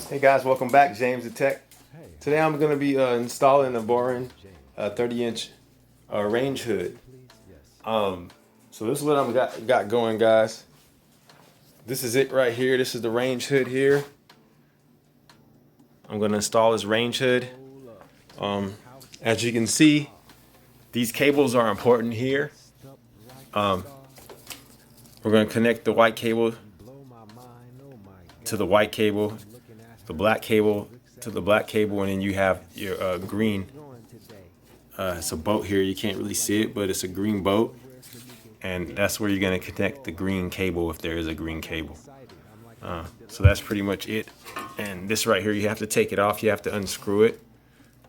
Hey guys, welcome back. James the Tech. Today I'm going to be installing a Broan 30-inch range hood. So this is what I've got going, guys. This is it right here. This is the range hood here. I'm going to install this range hood. As you can see, these cables are important here. We're going to connect the white cable to the white cable, the black cable to the black cable, and then you have your green. It's a boat here. You can't really see it, but it's a green boat, and that's where you're going to connect the green cable if there is a green cable. So that's pretty much it. And this right here, you have to take it off. You have to unscrew it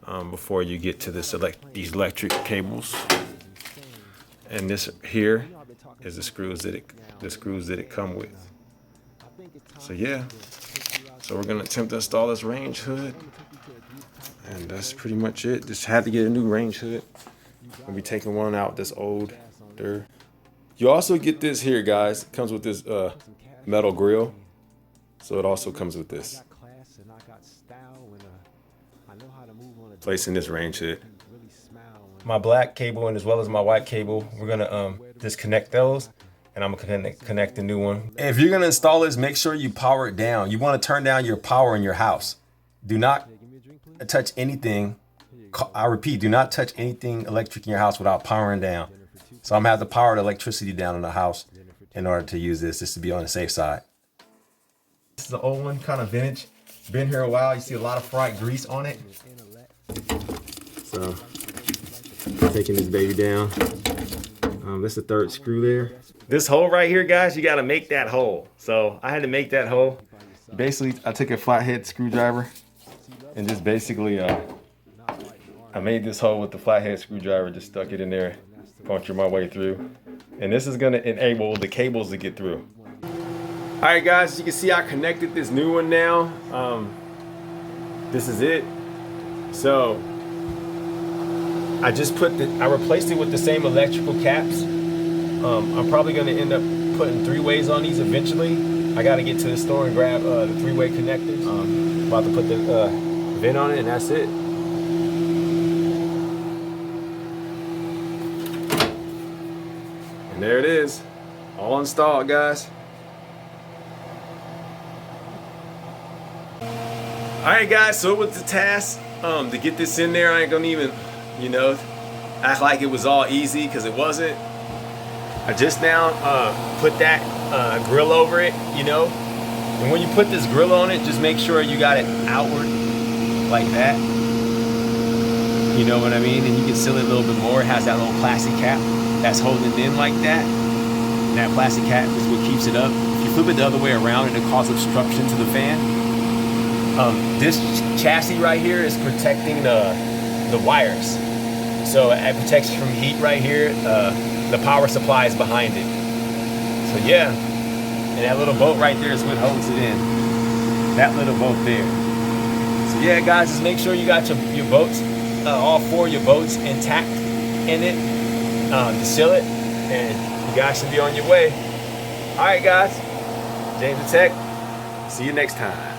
before you get to these electric cables. And this here is the screws that it come with. So yeah, so we're gonna attempt to install this range hood, and that's pretty much it. Just had to get a new range hood. We'll be taking one out this older. You also get this here, guys. It comes with this metal grill, so it also comes with this. Placing this range hood. My black cable and as well as my white cable, we're gonna disconnect those. And I'm gonna connect the new one. If you're gonna install this, make sure you power it down. You wanna turn down your power in your house. Do not touch anything. I repeat, do not touch anything electric in your house without powering down. So I'm gonna have to power the electricity down in the house in order to use this, just to be on the safe side. This is an old one, kind of vintage. Been here a while. You see a lot of fried grease on it. So, taking this baby down. This is the third screw there. This hole right here, guys, you gotta make that hole. So I had to make that hole. Basically, I took a flathead screwdriver and just basically, I made this hole with the flathead screwdriver, just stuck it in there, punctured my way through. And this is gonna enable the cables to get through. All right, guys, as you can see, I connected this new one now. This is it. So I replaced it with the same electrical caps. I'm probably gonna end up putting 3-ways on these eventually. I gotta get to the store and grab the 3-way connectors. I'm about to put the vent on it, and that's it. And there it is, all installed, guys. All right, guys, so it was the task to get this in there. I ain't gonna even, act like it was all easy, because it wasn't. I just now put that grill over it, and when you put this grill on it, just make sure you got it outward like that. You know what I mean? And you can seal it a little bit more. It has that little plastic cap that's holding it in like that. And that plastic cap is what keeps it up. If you flip it the other way around, it'll cause obstruction to the fan. This chassis right here is protecting the wires. So it protects you from heat right here. The power supply is behind it. So yeah, and that little boat right there is what holds it in. That little boat there. So yeah, guys, just make sure you got your boats, all 4 of your boats intact in it to seal it, and you guys should be on your way. All right, guys, James the Tech. See you next time.